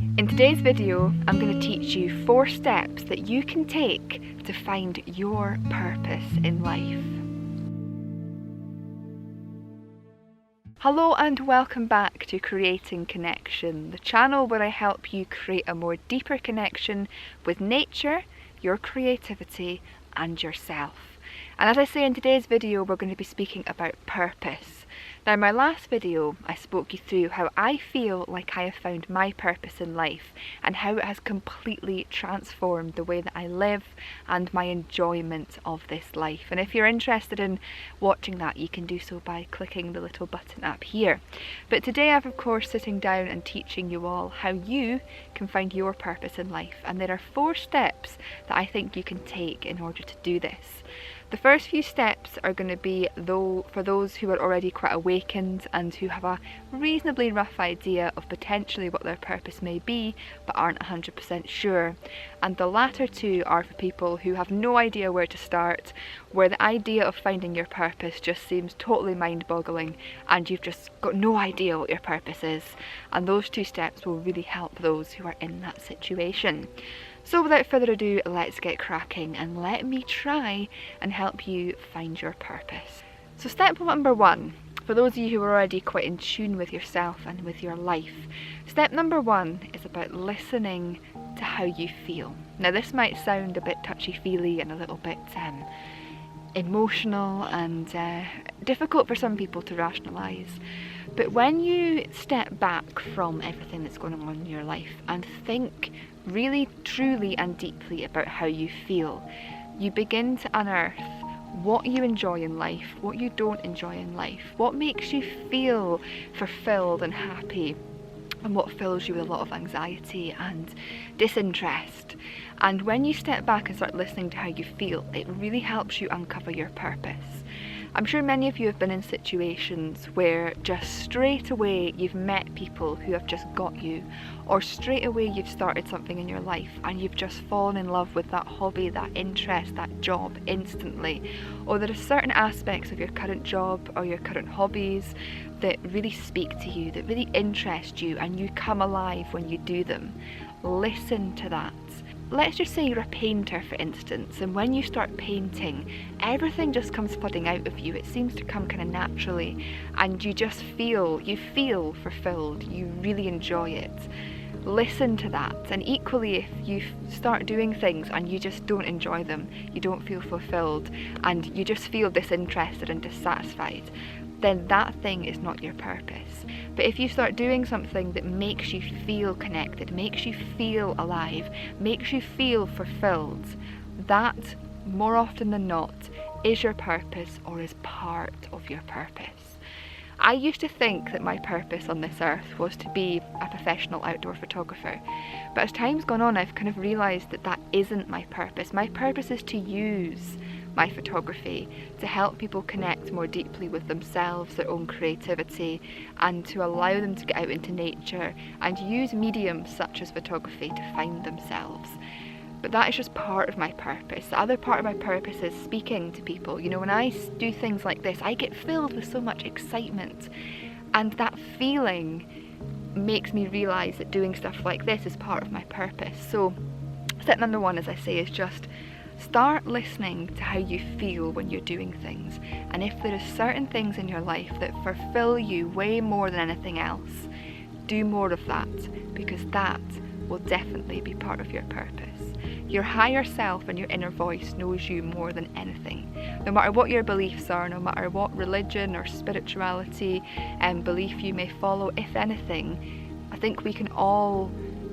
In today's video, I'm going to teach you 4 steps that you can take to find your purpose in life. Hello and welcome back to Creating Connection, the channel where I help you create a more deeper connection with nature, your creativity and yourself. And as I say in today's video, we're going to be speaking about purpose. Now, in my last video, I spoke you through how I feel like I have found my purpose in life and how it has completely transformed the way that I live and my enjoyment of this life. And if you're interested in watching that, you can do so by clicking the little button up here. But today I'm of course sitting down and teaching you all how you can find your purpose in life. And there are 4 steps that I think you can take in order to do this. The first few steps are going to be for those who are already quite awakened and who have a reasonably rough idea of potentially what their purpose may be but aren't 100% sure. And the latter 2 are for people who have no idea where to start, where the idea of finding your purpose just seems totally mind-boggling and you've just got no idea what your purpose is. And those 2 steps will really help those who are in that situation. So without further ado, let's get cracking and let me try and help you find your purpose. So step number 1, for those of you who are already quite in tune with yourself and with your life, step number 1 is about listening to how you feel. Now this might sound a bit touchy-feely and a little bit emotional and difficult for some people to rationalise, but when you step back from everything that's going on in your life and think really truly and deeply about how you feel, you begin to unearth what you enjoy in life, what you don't enjoy in life, what makes you feel fulfilled and happy, and what fills you with a lot of anxiety and disinterest. And when you step back and start listening to how you feel, it really helps you uncover your purpose. I'm sure many of you have been in situations where just straight away you've met people who have just got you, or straight away you've started something in your life and you've just fallen in love with that hobby, that interest, that job instantly. Or there are certain aspects of your current job or your current hobbies that really speak to you, that really interest you, and you come alive when you do them. Listen to that. Let's just say you're a painter, for instance, and when you start painting, everything just comes flooding out of you. It seems to come kind of naturally, and you feel fulfilled. You really enjoy it. Listen to that. And equally, if you start doing things and you just don't enjoy them, you don't feel fulfilled, and you just feel disinterested and dissatisfied, then that thing is not your purpose. But if you start doing something that makes you feel connected, makes you feel alive, makes you feel fulfilled, that, more often than not, is your purpose or is part of your purpose. I used to think that my purpose on this earth was to be a professional outdoor photographer, but as time's gone on, I've kind of realised that that isn't my purpose. My purpose is to use my photography to help people connect more deeply with themselves, their own creativity, and to allow them to get out into nature and use mediums such as photography to find themselves. But that is just part of my purpose. The other part of my purpose is speaking to people. You know, when I do things like this, I get filled with so much excitement, and that feeling makes me realise that doing stuff like this is part of my purpose. So step number 1, as I say, is just start listening to how you feel when you're doing things. And if there are certain things in your life that fulfill you way more than anything else, do more of that, because that will definitely be part of your purpose. Your higher self and your inner voice knows you more than anything. No matter what your beliefs are, no matter what religion or spirituality and belief you may follow, if anything, I think we can all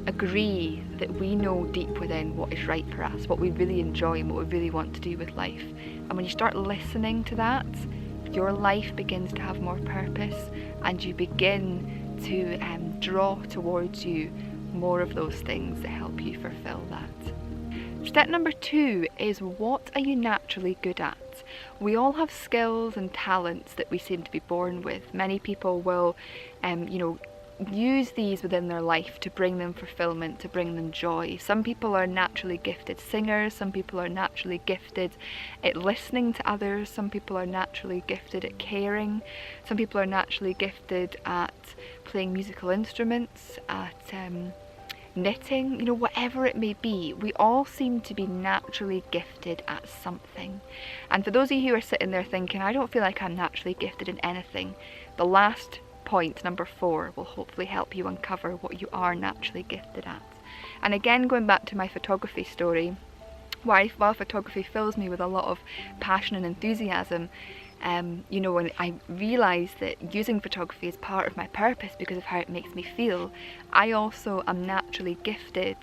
agree that we know deep within what is right for us, what we really enjoy and what we really want to do with life. And when you start listening to that, your life begins to have more purpose, and you begin to draw towards you more of those things that help you fulfill that. Step number 2 is, what are you naturally good at? We all have skills and talents that we seem to be born with. Many people will use these within their life to bring them fulfillment, to bring them joy. Some people are naturally gifted singers, some people are naturally gifted at listening to others, some people are naturally gifted at caring, some people are naturally gifted at playing musical instruments, at knitting, whatever it may be. We all seem to be naturally gifted at something. And for those of you who are sitting there thinking, I don't feel like I'm naturally gifted in anything, the last point, number 4, will hopefully help you uncover what you are naturally gifted at. And again, going back to my photography story, while photography fills me with a lot of passion and enthusiasm, when I realised that using photography is part of my purpose because of how it makes me feel, I also am naturally gifted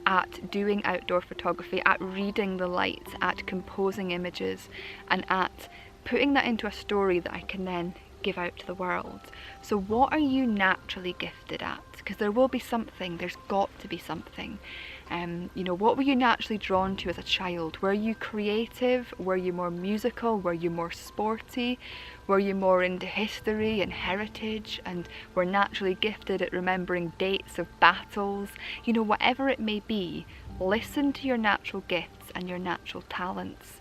at doing outdoor photography, at reading the light, at composing images, and at putting that into a story that I can then give out to the world. So what are you naturally gifted at? Because there will be something, there's got to be something. What were you naturally drawn to as a child? Were you creative? Were you more musical? Were you more sporty? Were you more into history and heritage and were naturally gifted at remembering dates of battles? Whatever it may be, listen to your natural gifts and your natural talents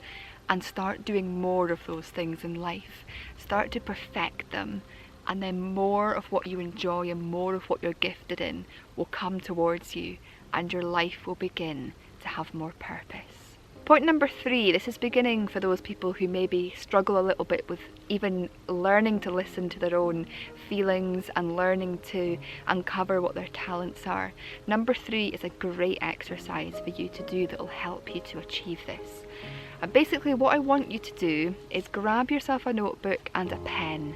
and start doing more of those things in life. Start to perfect them, and then more of what you enjoy and more of what you're gifted in will come towards you, and your life will begin to have more purpose. Point number 3, this is beginning for those people who maybe struggle a little bit with even learning to listen to their own feelings and learning to uncover what their talents are. Number 3 is a great exercise for you to do that will help you to achieve this. And basically what I want you to do is grab yourself a notebook and a pen,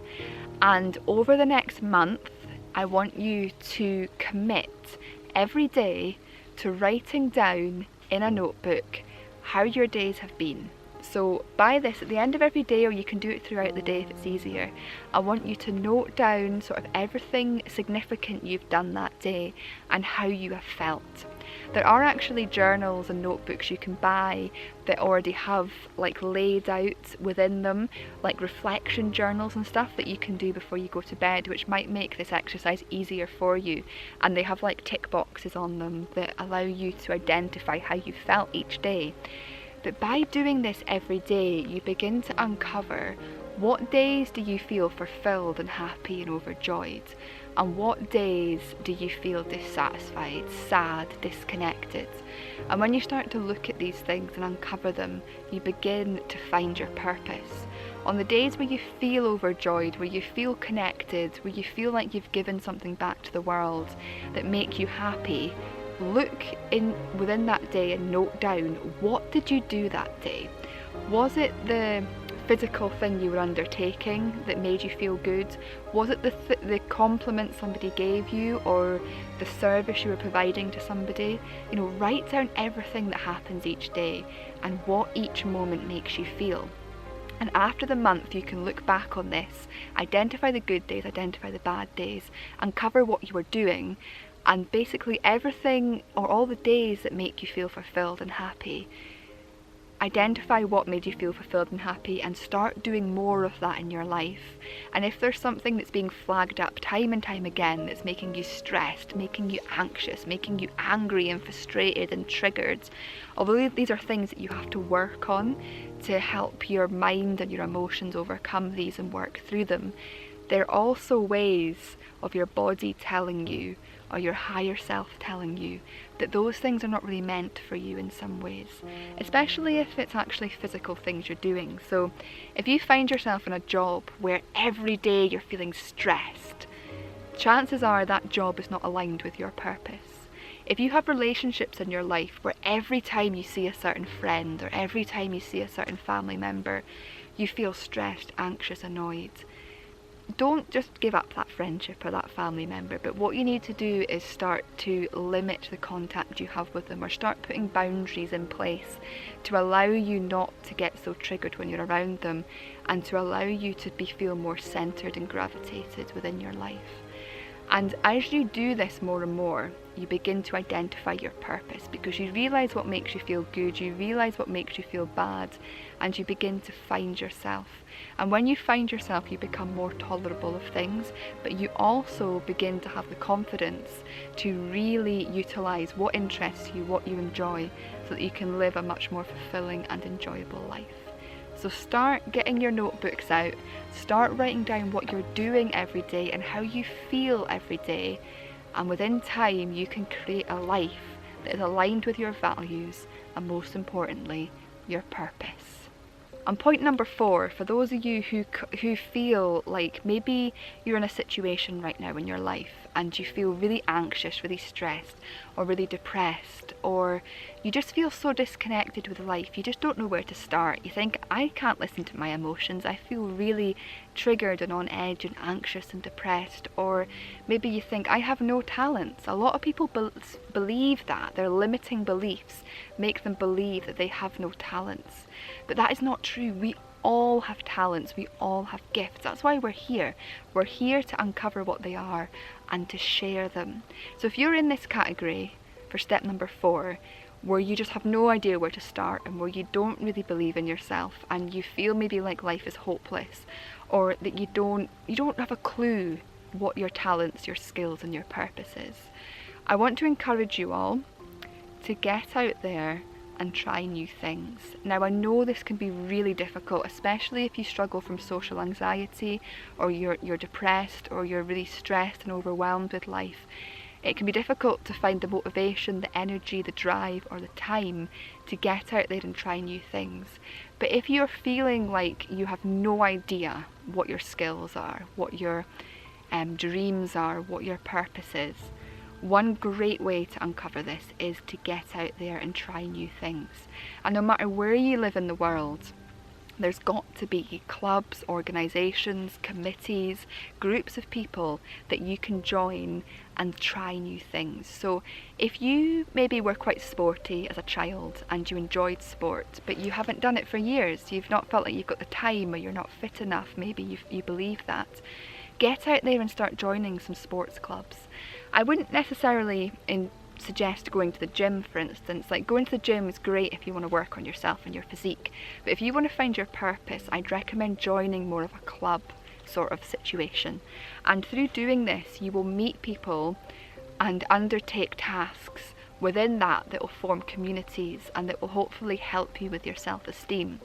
and over the next month I want you to commit every day to writing down in a notebook how your days have been. So by this, at the end of every day, or you can do it throughout the day if it's easier, I want you to note down sort of everything significant you've done that day and how you have felt. There are actually journals and notebooks you can buy that already have laid out within them reflection journals and stuff that you can do before you go to bed, which might make this exercise easier for you. And they have tick boxes on them that allow you to identify how you felt each day. But by doing this every day, you begin to uncover what days do you feel fulfilled and happy and overjoyed, and what days do you feel dissatisfied, sad, disconnected. And when you start to look at these things and uncover them, you begin to find your purpose. On the days where you feel overjoyed, where you feel connected, where you feel like you've given something back to the world that make you happy, look within that day and note down, what did you do that day? Was it the physical thing you were undertaking that made you feel good? Was it the compliment somebody gave you, or the service you were providing to somebody? Write down everything that happens each day and what each moment makes you feel. And after the month, you can look back on this, identify the good days, identify the bad days, uncover what you were doing, and basically everything, or all the days that make you feel fulfilled and happy, identify what made you feel fulfilled and happy and start doing more of that in your life. And if there's something that's being flagged up time and time again that's making you stressed, making you anxious, making you angry and frustrated and triggered, although these are things that you have to work on to help your mind and your emotions overcome these and work through them, they're also ways of your body telling you, or your higher self telling you, that those things are not really meant for you in some ways, especially if it's actually physical things you're doing. So if you find yourself in a job where every day you're feeling stressed, chances are that job is not aligned with your purpose. If you have relationships in your life where every time you see a certain friend or every time you see a certain family member, you feel stressed, anxious, annoyed, don't just give up that friendship or that family member, but what you need to do is start to limit the contact you have with them, or start putting boundaries in place to allow you not to get so triggered when you're around them, and to allow you to feel more centered and gravitated within your life. And as you do this more and more, you begin to identify your purpose, because you realise what makes you feel good, you realise what makes you feel bad, and you begin to find yourself. And when you find yourself, you become more tolerable of things, but you also begin to have the confidence to really utilise what interests you, what you enjoy, so that you can live a much more fulfilling and enjoyable life. So start getting your notebooks out, start writing down what you're doing every day and how you feel every day, And within time, you can create a life that is aligned with your values and, most importantly, your purpose. And point number 4, for those of you who feel like maybe you're in a situation right now in your life and you feel really anxious, really stressed, or really depressed, or you just feel so disconnected with life, you just don't know where to start. You think, I can't listen to my emotions, I feel really triggered and on edge and anxious and depressed. Or maybe you think, I have no talents. A lot of people believe that. Their limiting beliefs make them believe that they have no talents. But that is not true. We all have talents, we all have gifts. That's why we're here. We're here to uncover what they are and to share them. So if you're in this category for step number 4, where you just have no idea where to start and where you don't really believe in yourself and you feel maybe like life is hopeless, or that you don't have a clue what your talents, your skills and your purpose is, I want to encourage you all to get out there and try new things. Now, I know this can be really difficult, especially if you struggle from social anxiety, or you're depressed, or you're really stressed and overwhelmed with life. It can be difficult to find the motivation, the energy, the drive, or the time to get out there and try new things. But if you're feeling like you have no idea what your skills are, what your dreams are, what your purpose is, one great way to uncover this is to get out there and try new things. And no matter where you live in the world, there's got to be clubs, organisations, committees, groups of people that you can join and try new things. So if you maybe were quite sporty as a child and you enjoyed sport, but you haven't done it for years, you've not felt like you've got the time, or you're not fit enough, maybe you believe that, get out there and start joining some sports clubs. I wouldn't necessarily suggest going to the gym, for instance. Like, going to the gym is great if you want to work on yourself and your physique, but if you want to find your purpose, I'd recommend joining more of a club sort of situation. And through doing this, you will meet people and undertake tasks within that will form communities and that will hopefully help you with your self-esteem.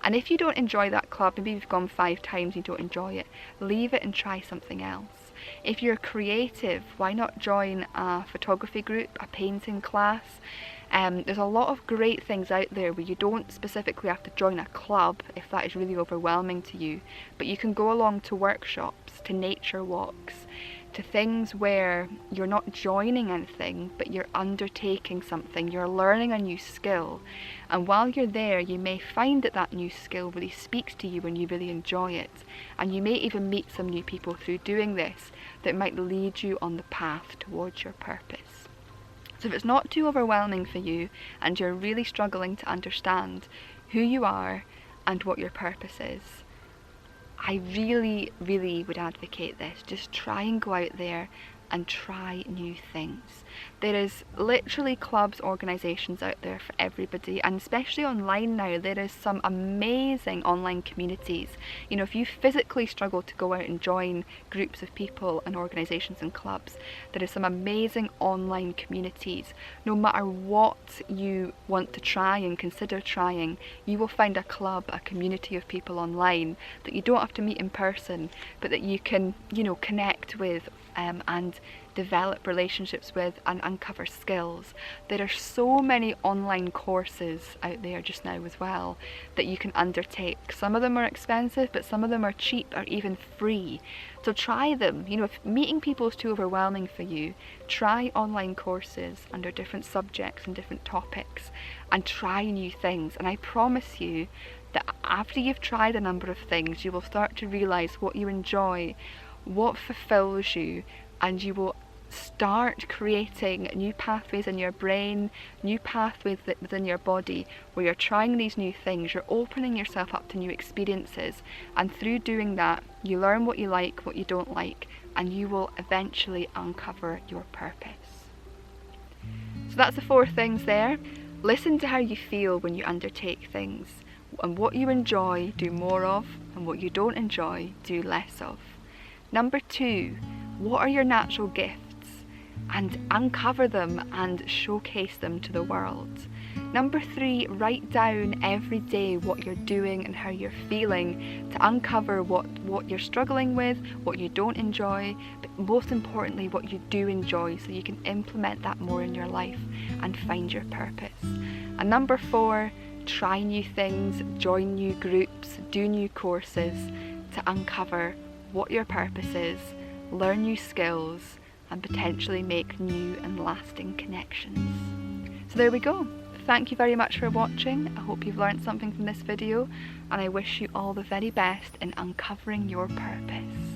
And if you don't enjoy that club, maybe you've gone 5 times and you don't enjoy it, leave it and try something else. If you're creative, why not join a photography group, a painting class? There's a lot of great things out there where you don't specifically have to join a club if that is really overwhelming to you, but you can go along to workshops, to nature walks, to things where you're not joining anything, but you're undertaking something, you're learning a new skill. And while you're there, you may find that that new skill really speaks to you and you really enjoy it. And you may even meet some new people through doing this that might lead you on the path towards your purpose. So if it's not too overwhelming for you and you're really struggling to understand who you are and what your purpose is, I really, really would advocate this. Just try and go out there and try new things. There is literally clubs, organisations out there for everybody, and especially online now, there is some amazing online communities. You know, if you physically struggle to go out and join groups of people and organisations and clubs, there is some amazing online communities. No matter what you want to try and consider trying, you will find a club, a community of people online that you don't have to meet in person, but that you can, you know, connect with and develop relationships with and uncover skills. There are so many online courses out there just now as well that you can undertake. Some of them are expensive, but some of them are cheap or even free. So try them. You know, if meeting people is too overwhelming for you, try online courses under different subjects and different topics and try new things. And I promise you that after you've tried a number of things, you will start to realise what you enjoy, what fulfills you, and you will start creating new pathways in your brain, new pathways within your body, where you're trying these new things, you're opening yourself up to new experiences, and through doing that, you learn what you like, what you don't like, and you will eventually uncover your purpose. So that's the 4 things there. Listen to how you feel when you undertake things, and what you enjoy, do more of, and what you don't enjoy, do less of. Number 2, what are your natural gifts? And uncover them and showcase them to the world. Number 3, write down every day what you're doing and how you're feeling to uncover what you're struggling with, what you don't enjoy, but most importantly what you do enjoy, so you can implement that more in your life and find your purpose. And number 4, try new things, join new groups, do new courses to uncover what your purpose is, learn new skills, and potentially make new and lasting connections. So there we go. Thank you very much for watching. I hope you've learned something from this video, and I wish you all the very best in uncovering your purpose.